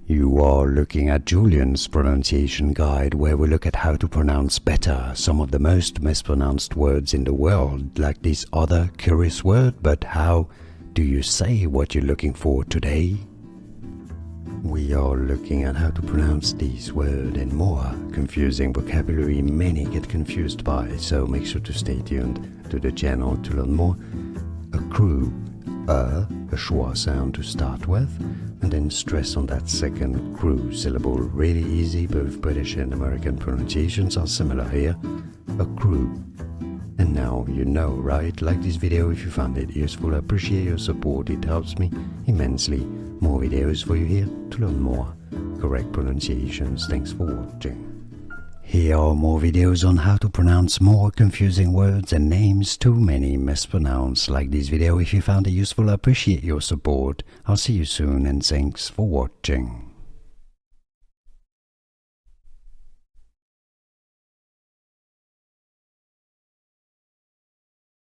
You are looking at Julian's pronunciation guide, where we look at how to pronounce better some of the most mispronounced words in the world, like this other curious word. But how do you say what you're looking for today? We are looking at how to pronounce this word and more confusing vocabulary many get confused by, so make sure to stay tuned to the channel to learn more. Accrue, a schwa sound to start with, and then stress on that second crew syllable. Really easy, both British and American pronunciations are similar here. Accrue. And now you know, right? Like this video if you found it useful. I appreciate your support, it helps me immensely. More videos for you here to learn more correct pronunciations. Thanks for watching. Here are more videos on how to pronounce more confusing words and names too many mispronounced. Like this video if you found it useful. I appreciate your support. I'll see you soon and thanks for watching.